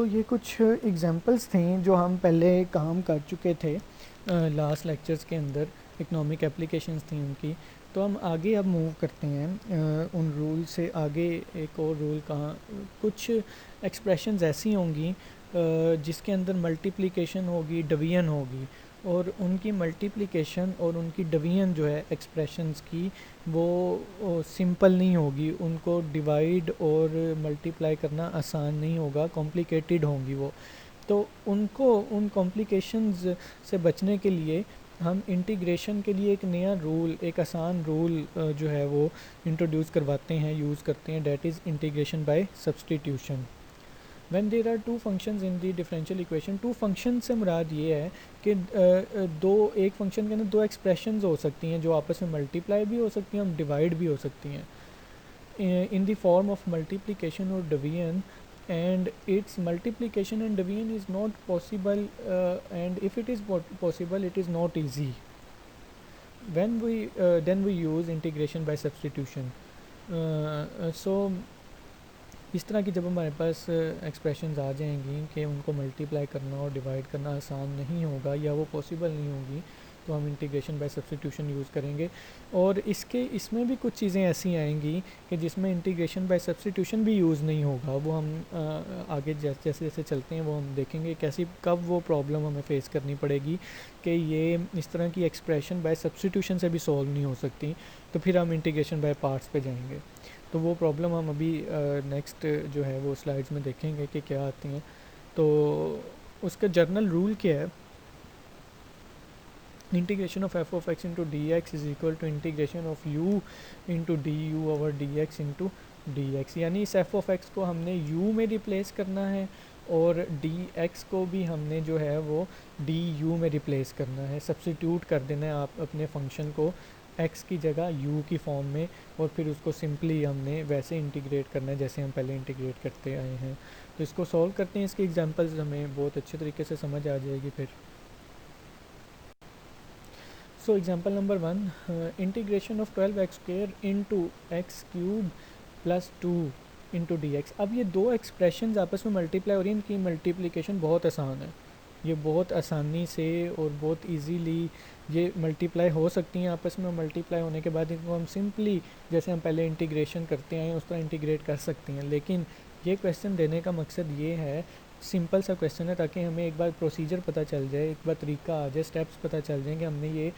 ये कुछ एग्जांपल्स थे जो हम पहले काम कर चुके थे लास्ट लेक्चर्स के अंदर, इकोनॉमिक एप्लीकेशंस थी उनकी। तो हम आगे अब मूव करते हैं उन रूल से आगे। एक और रूल कहाँ, कुछ एक्सप्रेशंस ऐसी होंगी जिसके अंदर मल्टीप्लिकेशन होगी, डिवीजन होगी, और उनकी मल्टीप्लिकेशन और उनकी डिवीजन जो है एक्सप्रेशंस की, वो सिंपल नहीं होगी। उनको डिवाइड और मल्टीप्लाई करना आसान नहीं होगा, कॉम्प्लिकेटेड होंगी वो। तो उनको उन कॉम्प्लिकेशंस से बचने के लिए हम इंटीग्रेशन के लिए एक नया रूल, एक आसान रूल जो है वो इंट्रोड्यूस करवाते हैं, यूज़ करते हैं, that is integration by substitution. When there are two functions in the differential equation, two function से मुराद ये है कि एक फंक्शन के अंदर दो एक्सप्रेशंस हो सकती हैं जो आपस में मल्टीप्लाई भी हो सकती हैं और डिवाइड भी हो सकती हैं in the form of multiplication or division, and its multiplication and division is not possible, and if it is possible, it is not easy. When we then we use integration by substitution. So इस तरह की जब हमारे पास expressions आ जाएंगी कि उनको multiply करना और डिवाइड करना आसान नहीं होगा या वो पॉसिबल नहीं होगी, तो हम इंटीग्रेशन बाय सब्स्टिट्यूशन यूज़ करेंगे। और इसमें भी कुछ चीज़ें ऐसी आएंगी कि जिसमें इंटीग्रेशन बाय सब्स्टिट्यूशन भी यूज़ नहीं होगा। वो हम आगे जैसे जैसे चलते हैं वो हम देखेंगे कैसी कब वो प्रॉब्लम हमें फ़ेस करनी पड़ेगी कि ये इस तरह की एक्सप्रेशन बाय सब्स्टिट्यूशन से भी सॉल्व नहीं हो सकती, तो फिर हम इंटीग्रेशन बाय पार्ट्स पे जाएंगे। तो वो प्रॉब्लम हम अभी नेक्स्ट जो है वो स्लाइड्स में देखेंगे कि क्या आती हैं। तो उसका जर्नल रूल क्या है, integration of F of X into D X is equal to integration of U into D U over D X into D X. यानी इस एफ ऑफ एक्स को हमने यू में रिप्लेस करना है और डी एक्स को भी हमने जो है वो डी यू में रिप्लेस करना है, सब्स्टिट्यूट कर देना है आप अपने फंक्शन को x की जगह u की फॉर्म में, और फिर उसको सिंपली हमने वैसे इंटीग्रेट करना है जैसे हम पहले इंटीग्रेट करते आए हैं। तो इसको सॉल्व करते हैं, इसकी एग्जांपल्स हमें बहुत अच्छे तरीके से समझ आ जाएगी फिर। So example number 1, integration of 12x square into x cube plus 2 into D x. अब ये दो एक्सप्रेशंस आपस में मल्टीप्लाई हो रही हैं, इनकी मल्टीप्लिकेशन बहुत आसान है, ये बहुत आसानी से और बहुत इजीली ये मल्टीप्लाई हो सकती हैं आपस में। मल्टीप्लाई होने के बाद इनको हम सिंपली जैसे हम पहले इंटीग्रेशन करते हैं उस तरह इंटीग्रेट कर सकते हैं। लेकिन ये क्वेश्चन देने का मकसद ये है, सिंपल सा क्वेश्चन है, ताकि हमें एक बार प्रोसीजर पता चल जाए, एक बार तरीका आ जाए, स्टेप्स पता चल जाए कि हमने ये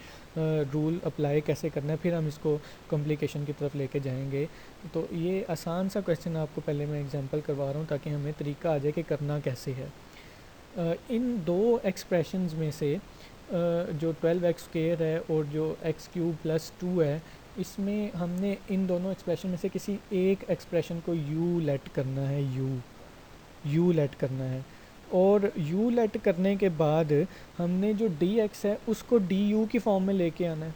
रूल अप्लाई कैसे करना है, फिर हम इसको कॉम्प्लिकेशन की तरफ लेके जाएंगे। तो ये आसान सा क्वेश्चन आपको पहले मैं एग्जांपल करवा रहा हूँ ताकि हमें तरीका आ जाए कि करना कैसे है। इन दो एक्सप्रेशंस में से जो 12x स्क्वायर है और जो एक्स क्यूब प्लस 2 है, इसमें हमने इन दोनों एक्सप्रेशन में से किसी एक एक्सप्रेशन को u लेट करना है, u लेट करना है। और u लेट करने के बाद हमने जो dx है उसको du की फॉर्म में लेके आना है।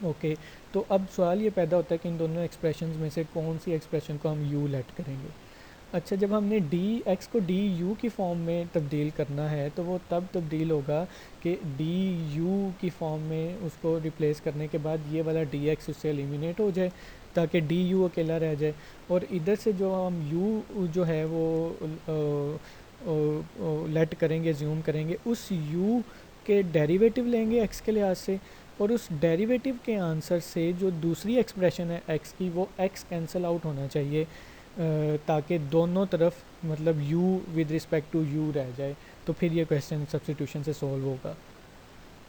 ओके, तो अब सवाल ये पैदा होता है कि इन दोनों एक्सप्रेशंस में से कौन सी एक्सप्रेशन को हम u लेट करेंगे। अच्छा, जब हमने डी एक्स को डी यू की फॉर्म में तब्दील करना है तो वो तब तब्दील होगा कि डी यू की फॉर्म में उसको रिप्लेस करने के बाद ये वाला डी एक्स उससे एलिमिनेट हो जाए ताकि डी यू अकेला रह जाए। और इधर से जो हम यू जो है वो लेट करेंगे, ज्यूम करेंगे, उस यू के डेरिवेटिव लेंगे एक्स के लिहाज से, और उस डेरिवेटिव के आंसर से जो दूसरी एक्सप्रेशन है एक्स की, वो एक्स कैंसिल आउट होना चाहिए ताकि दोनों तरफ मतलब u with respect to u रह जाए। तो फिर ये क्वेश्चन सब्स्टिट्यूशन से सॉल्व होगा।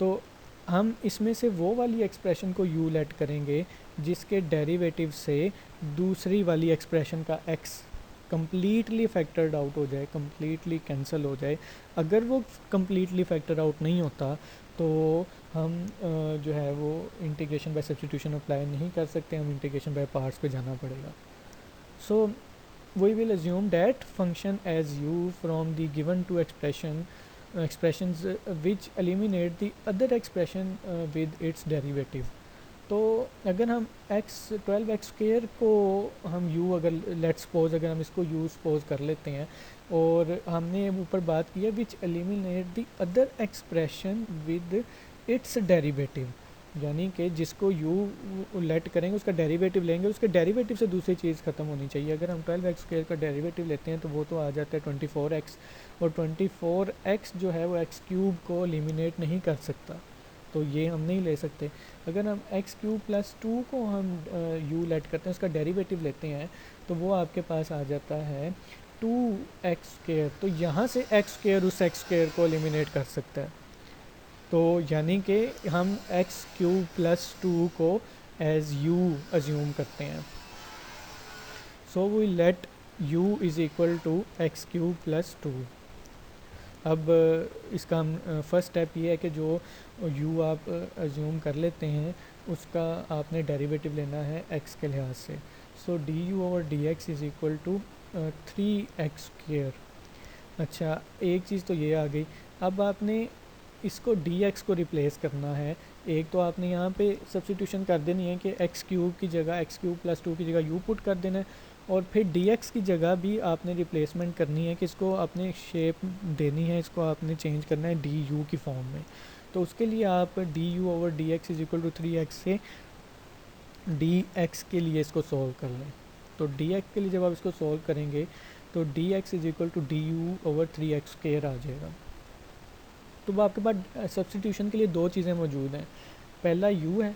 तो हम इसमें से वो वाली एक्सप्रेशन को u लेट करेंगे जिसके डेरिवेटिव से दूसरी वाली एक्सप्रेशन का x कम्प्लीटली फैक्टर्ड आउट हो जाए, कम्प्लीटली कैंसिल हो जाए। अगर वो कम्प्लीटली फैक्टर आउट नहीं होता तो हम जो है वो इंटीग्रेशन बाय सब्स्टिट्यूशन अप्लाई नहीं कर सकते, हम इंटीग्रेशन बाय पार्ट्स पे जाना पड़ेगा। So we will assume that function as u from the given two expressions which eliminate the other expression with its derivative. तो अगर हम x 12x स्क्वायर को हम u अगर लेट सपोज अगर हम इसको u सपोज कर लेते हैं और हमने ऊपर बात की है which eliminate the other expression with its derivative. यानी कि जिसको u लेट करेंगे उसका डेरिवेटिव लेंगे, उसके डेरिवेटिव से दूसरी चीज़ ख़त्म होनी चाहिए। अगर हम 12x² का डेरिवेटिव लेते हैं तो वो तो आ जाता है 24x, और 24x जो है वो x³ को एलिमिनेट नहीं कर सकता, तो ये हम नहीं ले सकते। अगर हम x³ + 2 को हम u लेट करते हैं, उसका डेरिवेटिव लेते हैं, तो वो आपके पास आ जाता है 2x²। तो यहाँ से x² उस x² को एलिमिनेट कर सकता है, तो यानी कि हम x³ + 2 को एज u अज्यूम करते हैं। So we let u is equal to x³ + 2। अब इसका हम फर्स्ट स्टेप ये है कि जो u आप अज्यूम कर लेते हैं उसका आपने डेरिवेटिव लेना है x के लिहाज से। So du/dx is equal to 3x²। अच्छा, एक चीज़ तो ये आ गई। अब आपने इसको dx को रिप्लेस करना है। एक तो आपने यहाँ पे सब्स्टिट्यूशन कर देनी है कि x³ की जगह x³ + 2 की जगह u पुट कर देना है, और फिर dx की जगह भी आपने रिप्लेसमेंट करनी है कि इसको आपने शेप देनी है, इसको आपने चेंज करना है du की फॉर्म में। तो उसके लिए आप du/dx is equal to 3x से dx के लिए इसको सॉल्व कर लें। तो dx के लिए जब आप इसको सॉल्व करेंगे तो dx is equal to du/3x² आ जाएगा। तो वो आपके पास सब्स्टिट्यूशन के लिए दो चीज़ें मौजूद हैं। पहला u है,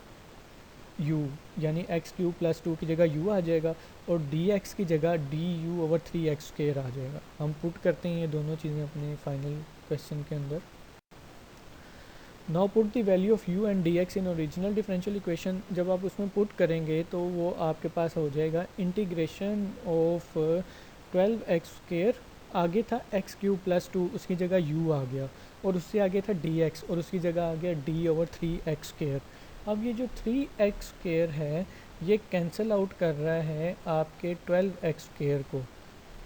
u यानी x³ + 2 की जगह u आ जाएगा, और dx की जगह du/3x² आ जाएगा। हम पुट करते हैं ये दोनों चीज़ें अपने फाइनल क्वेश्चन के अंदर। Now put the value of u and dx in original differential equation. जब आप उसमें पुट करेंगे तो वो आपके पास हो जाएगा इंटीग्रेशन ऑफ 12x², आगे था x³ + 2, उसकी जगह u आ गया, और उससे आगे था dx, और उसकी जगह आ गया d/3x²। अब ये जो 3x² है ये कैंसिल आउट कर रहा है आपके 12x² को,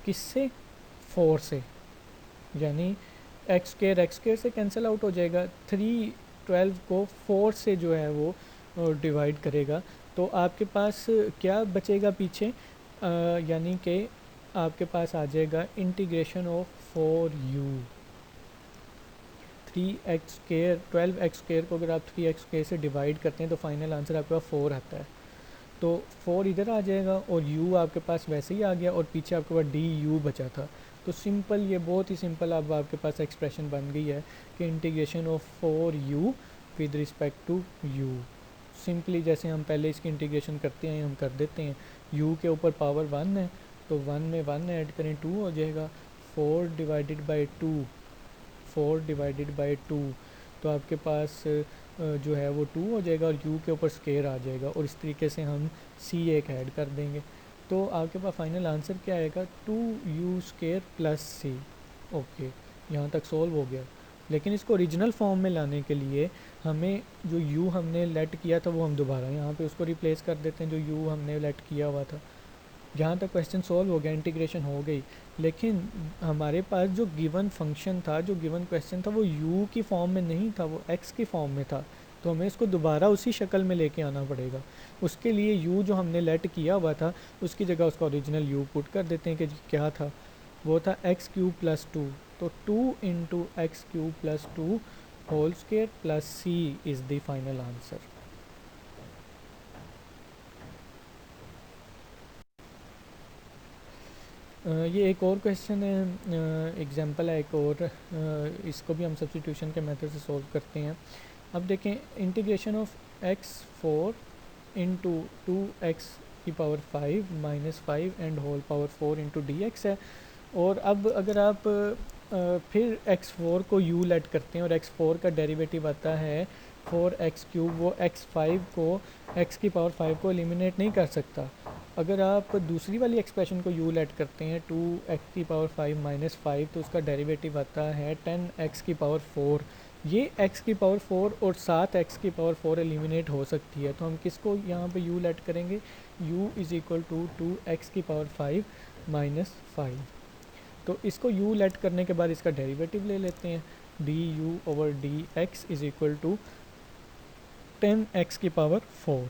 किससे? 4 से, यानी x² से कैंसिल आउट हो जाएगा। 3 12 को 4 से जो है वो डिवाइड करेगा, तो आपके पास क्या बचेगा पीछे? यानी कि आपके पास आ जाएगा integration of 4u। 3x² 12x² को अगर आप 3x² से डिवाइड करते हैं तो फाइनल आंसर आपके पास 4 आता है। तो 4 इधर आ जाएगा, और u आपके पास वैसे ही आ गया, और पीछे आपके पास du बचा था। तो सिंपल, ये बहुत ही सिंपल अब आपके पास एक्सप्रेशन बन गई है कि integration of 4u with respect to u। Simply जैसे हम पहले इसकी इंटीग्रेशन करते हैं हम कर देते हैं। u के ऊपर पावर 1 है, तो 1 में 1 ऐड करें 2 हो जाएगा। 4 डिवाइडेड बाई 2, 4 डिवाइडेड बाई 2, तो आपके पास जो है वो 2 हो जाएगा, और u के ऊपर स्केयर आ जाएगा, और इस तरीके से हम c एक ऐड कर देंगे। तो आपके पास फाइनल आंसर क्या आएगा? 2u² + c। ओके, यहाँ तक सॉल्व हो गया। लेकिन इसको ओरिजिनल फॉर्म में लाने के लिए हमें जो u हमने लेट किया था वो हम दोबारा यहाँ पे उसको रिप्लेस कर देते हैं, जो u हमने लेट किया हुआ था। यहाँ तक क्वेश्चन सॉल्व हो गया, इंटीग्रेशन हो गई। लेकिन हमारे पास जो गिवन फंक्शन था, जो गिवन क्वेश्चन था, वो u की फॉर्म में नहीं था, वो x की फॉर्म में था। तो हमें इसको दोबारा उसी शक्ल में लेके आना पड़ेगा। उसके लिए u जो हमने लेट किया हुआ था उसकी जगह उसका ओरिजिनल u पुट कर देते हैं कि क्या था, वो था x³ + 2। तो 2 × x³ + 2 whole square plus c is the final answer. ये एक और क्वेश्चन है, एग्जांपल है एक और, इसको भी हम सब्स्टिट्यूशन के मेथड से सॉल्व करते हैं। अब देखें, integration of x4 into 2x⁵ - 5 and whole power 4 into dx है। और अब अगर आप फिर x4 को u लेट करते हैं और x4 का डेरिवेटिव आता है 4x³, वो x5 को x⁵ को एलिमिनेट नहीं कर सकता। अगर आप दूसरी वाली एक्सप्रेशन को u लेट करते हैं 2x⁵ - 5, तो उसका डेरिवेटिव आता है 10x⁴। ये x⁴ और साथ x⁴ एलिमिनेट हो सकती है, तो हम किसको यहाँ पे u लेट करेंगे? u is equal to 2x⁵ - 5। तो इसको u लेट करने के बाद इसका डेरिवेटिव ले लेते हैं। du/dx is equal to 10x⁴।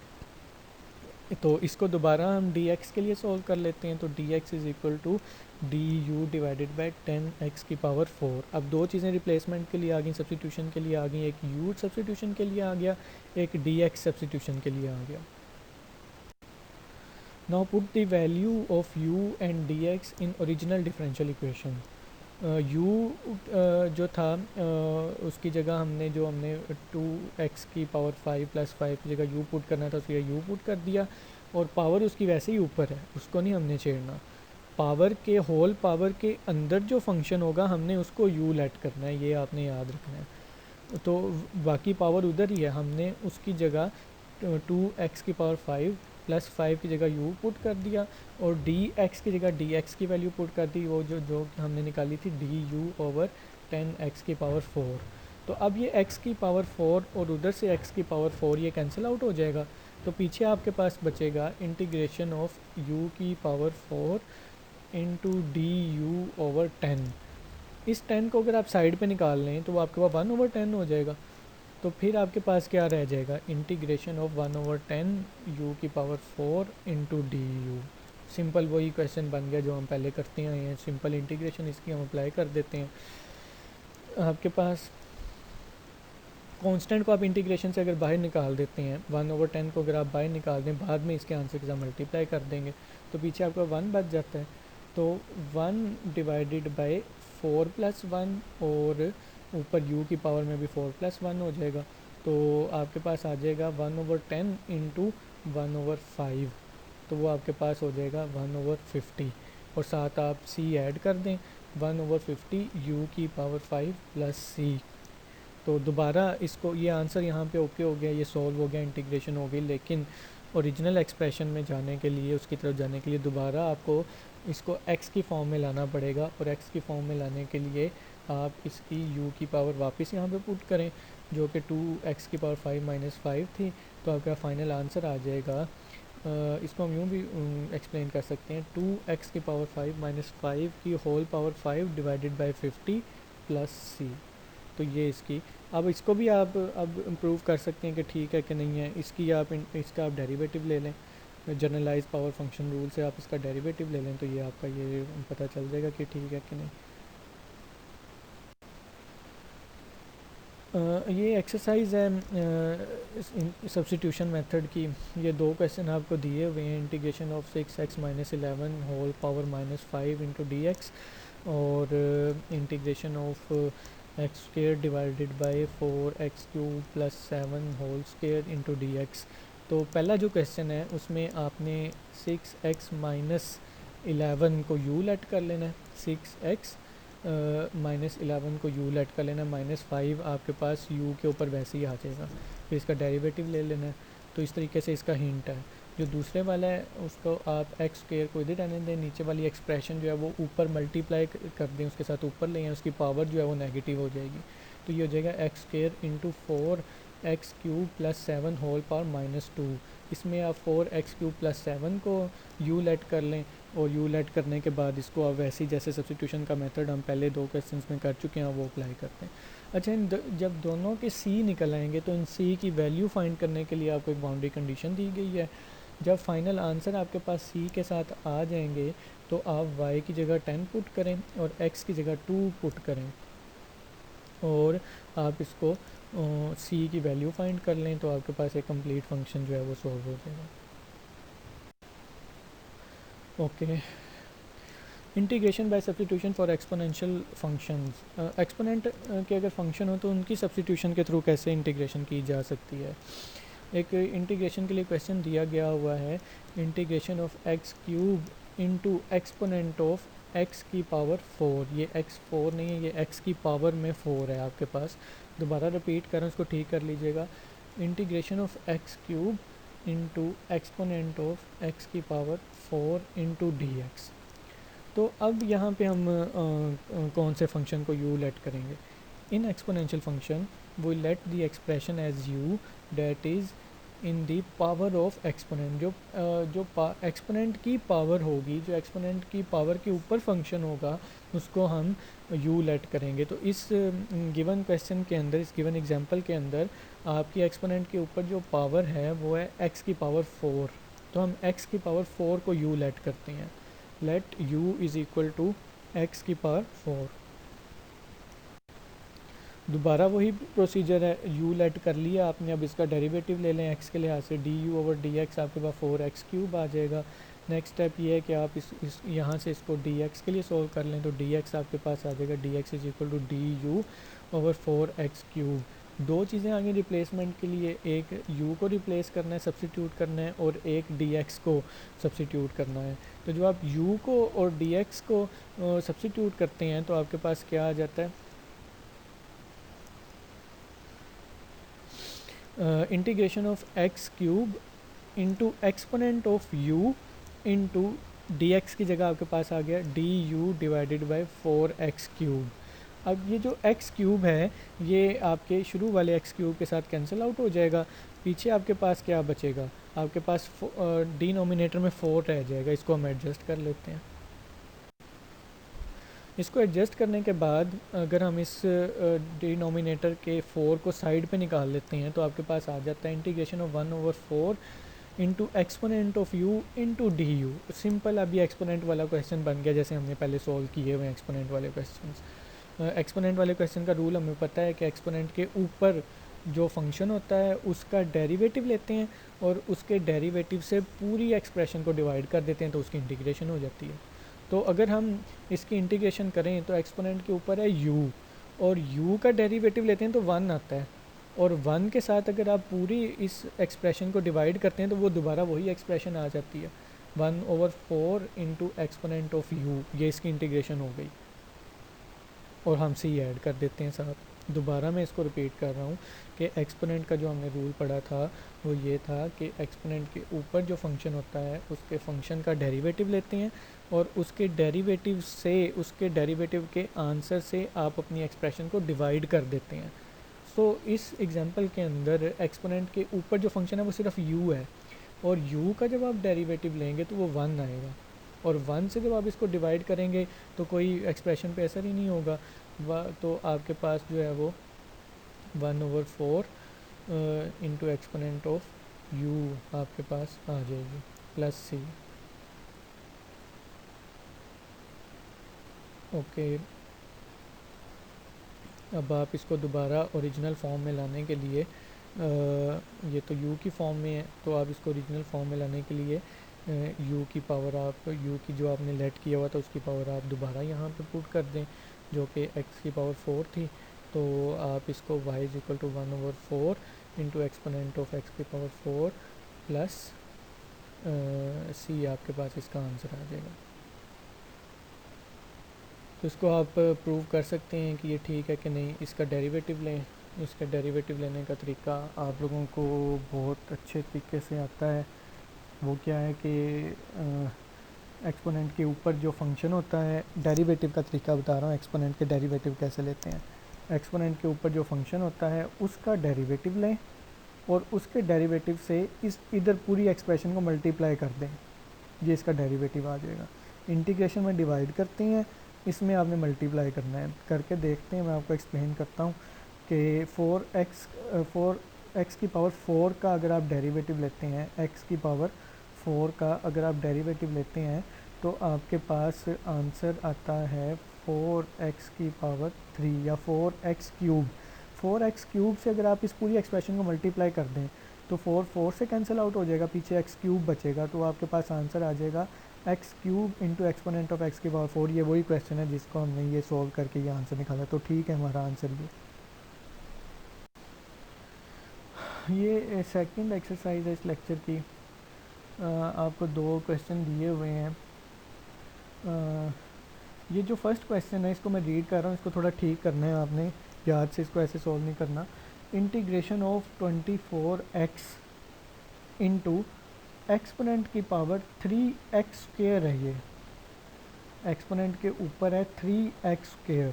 तो इसको दोबारा हम डी एक्स के लिए सॉल्व कर लेते हैं। तो D X is equal to D U divided by 10x की पावर 4। अब दो चीज़ें रिप्लेसमेंट के लिए आ गई, सब्सटीट्यूशन के लिए आ गई, एक यू सब्सटीट्यूशन के लिए आ गया, एक डी एक्स सब्सटीट्यूशन के लिए आ गया। Now put the value of you and D x in original differential equation. You जो था उसकी जगह हमने जो हमने 2x की पावर 5 प्लस 5 की जगह यू पुट करना था, उसकी जगह यू पुट कर दिया, और पावर उसकी वैसे ही ऊपर है, उसको नहीं हमने छेड़ना। पावर के होल पावर के अंदर जो फंक्शन होगा हमने उसको यू लेट करना है, ये आपने याद रखना है। तो बाकी पावर उधर ही है, हमने उसकी जगह 2x की पावर 5 प्लस 5 की जगह यू पुट कर दिया, और डी एक्स की जगह डी एक्स की वैल्यू पुट कर दी, वो जो हमने निकाली थी डी यू ओवर 10x की पावर 4। तो अब ये x की पावर 4 और उधर से x की पावर 4 ये कैंसिल आउट हो जाएगा। तो पीछे आपके पास बचेगा इंटीग्रेशन ऑफ u की power 4 into D U over 10। इस 10 को अगर आप साइड पे निकाल लें तो वो आपके पास 1 ओवर 10 हो जाएगा। तो फिर आपके पास क्या रह जाएगा, इंटीग्रेशन ऑफ 1 ओवर 10 यू की power 4 into D you. Simple वही क्वेश्चन बन गया जो हम पहले करते हैं, सिंपल इंटीग्रेशन इसकी हम अप्लाई कर देते हैं। आपके पास कांस्टेंट को आप इंटीग्रेशन से अगर बाहर निकाल देते हैं, 1 ओवर 10 को अगर आप बाहर निकाल दें, बाद में इसके आंसर के साथ मल्टीप्लाई कर देंगे तो पीछे आपका 1 बच जाता है। तो 1 डिवाइडेड बाई 4 प्लस 1, और ऊपर u की पावर में भी 4 प्लस 1 हो जाएगा। तो आपके पास आ जाएगा 1 ओवर 10 इंटू 1 ओवर 5, तो वो आपके पास हो जाएगा 1 ओवर 50, और साथ आप c ऐड कर दें, 1 ओवर 50 u की पावर 5 प्लस c। तो दोबारा इसको, ये आंसर यहाँ पे ओके हो गया, ये सॉल्व हो गया, इंटीग्रेशन हो गई। लेकिन ओरिजिनल एक्सप्रेशन में जाने के लिए, उसकी तरफ जाने के लिए दोबारा आपको इसको x की फॉर्म में लाना पड़ेगा, और x की फॉर्म में लाने के लिए आप इसकी u की पावर वापस यहाँ पे पुट करें, जो कि 2x की पावर 5 माइनस 5 थी। तो आपका फाइनल आंसर आ जाएगा, इसको हम यूँ भी एक्सप्लेन कर सकते हैं, 2x की पावर 5 माइनस 5 की whole power 5 divided by 50 plus c। तो ये इसकी, अब इसको भी आप अब इम्प्रूव कर सकते हैं कि ठीक है कि नहीं है। इसका आप डेरिवेटिव ले लें, जनरलाइज पावर फंक्शन रूल से आप इसका डेरिवेटिव ले लें, तो ये आपका ये पता चल जाएगा कि ठीक है कि नहीं। ये एक्सरसाइज है सब्स्टिट्यूशन मेथड की। ये दो क्वेश्चन आपको दिए हुए हैं, integration of 6x minus 11 whole power minus 5 into D X, और integration of X square divided by 4x cube plus 7 whole square into D X. तो पहला जो क्वेश्चन है उसमें आपने 6x माइनस 11 को u लेट कर लेना है, 6x माइनस 11 को u लेट कर लेना, माइनस 5 आपके पास u के ऊपर वैसे ही आ जाएगा, फिर इसका डेरिवेटिव ले लेना है। तो इस तरीके से इसका हिंट है। जो दूसरे वाला है उसको आप एक्स स्क्वेयर को इधर रहने दें, नीचे वाली एक्सप्रेशन जो है वो ऊपर मल्टीप्लाई कर दें, उसके साथ ऊपर ले आएं, उसकी पावर जो है वो नेगेटिव हो जाएगी। तो ये हो जाएगा X square into 4x cube plus 7 whole power minus 2। इसमें आप 4x क्यूब प्लस 7 को u लेट कर लें, और u लेट करने के बाद इसको आप वैसे ही जैसे सब्स्टिट्यूशन का मेथड हम पहले दो क्वेश्चंस में कर चुके हैं वो अप्लाई करते हैं। अच्छा, जब दोनों के c निकल आएंगे तो इन c की वैल्यू फाइंड करने के लिए आपको एक बाउंड्री कंडीशन दी गई है। जब फाइनल आंसर आपके पास c के साथ आ जाएंगे तो आप y की जगह 10 पुट करें और x की जगह 2 पुट करें, और आप इसको c की वैल्यू फाइंड कर लें, तो आपके पास एक कंप्लीट फंक्शन जो है वो सॉल्व हो जाएगा। Okay, integration by substitution for exponential functions. Exponent के अगर फंक्शन हो तो उनकी सब्स्टिट्यूशन के थ्रू कैसे इंटीग्रेशन की जा सकती है। एक इंटीग्रेशन के लिए क्वेश्चन दिया गया हुआ है, integration of x cube into exponent of x की पावर 4। ये एक्स 4 नहीं है, ये एक्स की पावर में 4 है आपके पास। दोबारा रिपीट करें, उसको ठीक कर लीजिएगा। Integration of x cube into exponent of x की पावर 4 इंटू डी एक्स। तो अब यहाँ पे हम कौन से फंक्शन को u लेट करेंगे। In exponential function we let the expression as u that is in the power of exponent. जो एक्सपोनेंट की पावर होगी, जो एक्सपोनेंट की पावर के ऊपर फंक्शन होगा, उसको हम u लेट करेंगे। तो इस गिवन क्वेश्चन के अंदर, इस गिवन एग्जांपल के अंदर आपकी एक्सपोनेंट के ऊपर जो पावर है वो है x की पावर 4। तो हम x की पावर 4 को u लेट करते हैं, let u is equal to x की पावर 4। दोबारा वही प्रोसीजर है, u लेट कर लिया आपने, अब इसका डेरिवेटिव ले लें x के लिहाज से, D U over D x आपके पास 4x³ आ जाएगा। नेक्स्ट स्टेप ये है कि आप इस यहाँ से इसको dx के लिए सोल्व कर लें, तो dx आपके पास आ जाएगा dx is equal to D U over 4x³। दो चीज़ें आगे रिप्लेसमेंट के लिए, एक u को रिप्लेस करना है, सब्सिट्यूट करना है, और एक dx को सब्सिट्यूट करना है। तो जो आप u को और dx को सब्सिट्यूट करते हैं तो आपके पास क्या आ जाता है, integration of x³ into exponent of u into D x की जगह आपके पास आ गया D U divided by 4x³। अब ये जो x³ है ये आपके शुरू वाले x³ के साथ कैंसिल आउट हो जाएगा, पीछे आपके पास क्या बचेगा, आपके पास डिनोमिनेटर में 4 रह जाएगा। इसको हम एडजस्ट कर लेते हैं। इसको एडजस्ट करने के बाद अगर हम इस डिनोमिनेटर के 4 को साइड पे निकाल लेते हैं तो आपके पास आ जाता है integration of 1/4 into exponent of u into D you. Simple अभी एक्सपोनेंट वाला क्वेश्चन बन गया जैसे हमने पहले सॉल्व किए हुए एक्सपोनेंट वाले क्वेश्चन। एक्सपोनेंट वाले क्वेश्चन का रूल हमें पता है कि एक्सपोनेंट के ऊपर जो फंक्शन होता है उसका डेरिवेटिव लेते हैं और उसके डेरिवेटिव से पूरी एक्सप्रेशन को डिवाइड कर देते हैं तो उसकी इंटीग्रेशन हो जाती है। तो अगर हम इसकी इंटीग्रेशन करें तो एक्सपोनेंट के ऊपर है u और u का डेरिवेटिव लेते हैं तो 1 आता है, और 1 के साथ अगर आप पूरी इस एक्सप्रेशन को डिवाइड करते हैं तो वो दोबारा वही एक्सप्रेशन आ जाती है, 1/4 इंटू एक्सपोनेंट ऑफ u। ये इसकी इंटीग्रेशन हो गई और हम c ऐड कर देते हैं साथ। दोबारा मैं इसको रिपीट कर रहा हूँ कि एक्सपोनेंट का जो हमने रूल पढ़ा था वो ये था कि एक्सपोनेंट के ऊपर जो फंक्शन होता है उसके फंक्शन का डेरिवेटिव लेते हैं और उसके डेरिवेटिव से, उसके डेरिवेटिव के आंसर से आप अपनी एक्सप्रेशन को डिवाइड कर देते हैं। सो इस एग्जांपल के अंदर एक्सपोनेंट के ऊपर जो फंक्शन है वो सिर्फ u है, और u का जब आप डेरिवेटिव लेंगे तो वो 1 आएगा, और 1 से जब आप इसको डिवाइड करेंगे तो कोई एक्सप्रेशन पे असर ही नहीं होगा। तो आपके पास जो है वो 1/4 इंटू एक्सपोनेंट ऑफ u आपके पास आ जाएगी प्लस c। ओके, अब आप इसको दोबारा ओरिजिनल फॉर्म में लाने के लिए ये तो u की फॉर्म में है, तो आप इसको ओरिजिनल फॉर्म में लाने के लिए u की पावर, आप u की जो आपने लेट किया हुआ था उसकी पावर आप दोबारा यहाँ पे पुट कर दें जो कि x की पावर 4 थी। तो आप इसको y is equal to 1/4 into exponent of x की पावर 4 प्लस c आपके पास इसका आंसर आ जाएगा। तो इसको आप प्रूव कर सकते हैं कि ये ठीक है कि नहीं। इसका डेरिवेटिव लें, इसका डेरिवेटिव लेने का तरीका आप लोगों को बहुत अच्छे तरीके से आता है। वो क्या है कि एक्सपोनेंट के ऊपर जो फंक्शन होता है, डेरिवेटिव का तरीका बता रहा हूँ, एक्सपोनेंट के डेरिवेटिव कैसे लेते हैं। एक्सपोनेंट के ऊपर जो फंक्शन होता है उसका डेरिवेटिव लें और उसके डेरिवेटिव से इस इधर पूरी एक्सप्रेशन को मल्टीप्लाई कर दें, ये इसका डेरिवेटिव आ जाएगा। इंटीग्रेशन में डिवाइड करते हैं, इसमें आपने मल्टीप्लाई करना है। करके देखते हैं, मैं आपको एक्सप्लेन करता हूँ कि 4x की पावर 4 का अगर आप डेरिवेटिव लेते हैं, x की पावर 4 का अगर आप डेरिवेटिव लेते हैं तो आपके पास आंसर आता है 4x की पावर 3 या 4x³। 4x³ से अगर आप इस पूरी एक्सप्रेशन को मल्टीप्लाई कर दें तो 4 से कैंसिल आउट हो जाएगा, पीछे x³ बचेगा, तो आपके पास आंसर आ जाएगा x³ into exponent of x की पावर 4। ये वही क्वेश्चन है जिसको हमने ये सॉल्व करके ये आंसर निकाला, तो ठीक है हमारा आंसर ये सेकंड एक्सरसाइज है इस लेक्चर की। आपको दो क्वेश्चन दिए हुए हैं। ये जो फर्स्ट क्वेश्चन है इसको मैं रीड कर रहा हूँ, इसको थोड़ा ठीक करना है आपने, याद से इसको ऐसे सॉल्व नहीं करना। Integration of 24x into exponent की पावर 3x² है। ये एक्सपोनेंट के ऊपर है 3x²।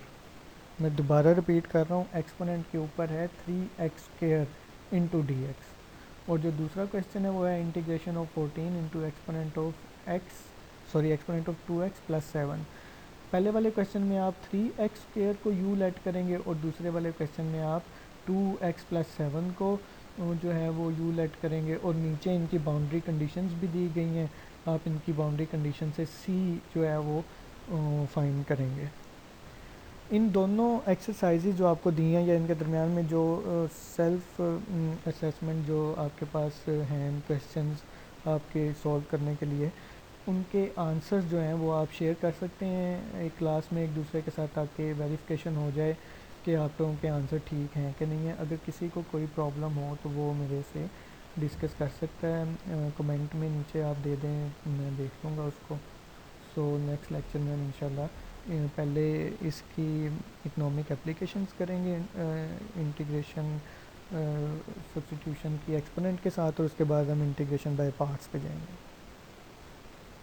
मैं दोबारा रिपीट कर रहा हूँ, एक्सपोनेंट के ऊपर है 3x² इंटू डी एक्स। और जो दूसरा क्वेश्चन है वो है integration of 14 into exponent of exponent of 2x plus 7। पहले वाले क्वेश्चन में आप 3x² को u लेट करेंगे और दूसरे वाले क्वेश्चन में आप 2x प्लस 7 को वो जो है वो यू लेट करेंगे और नीचे इनकी बाउंड्री कंडीशंस भी दी गई हैं। आप इनकी बाउंड्री कंडीशन से सी जो है वो फाइंड करेंगे। इन दोनों एक्सरसाइजेज जो आपको दी हैं या इनके दरमियान में जो सेल्फ असेसमेंट जो आपके पास हैं क्वेश्चंस आपके सॉल्व करने के लिए, उनके आंसर्स जो हैं वो आप शेयर कर सकते हैं एक क्लास में एक दूसरे के साथ, ताकि वेरिफिकेशन हो जाए कि आप लोगों के आंसर ठीक हैं कि नहीं है। अगर किसी को कोई प्रॉब्लम हो तो वो मेरे से डिस्कस कर सकता है, कमेंट में नीचे आप दे दें, मैं देख लूँगा उसको। सो नेक्स्ट लेक्चर में हम इंशाल्लाह पहले इसकी इकोनॉमिक एप्लीकेशंस करेंगे इंटीग्रेशन सब्स्टिट्यूशन की एक्सपोनेंट के साथ, और उसके बाद हम इंटीग्रेशन बाय पार्ट्स पे जाएंगे।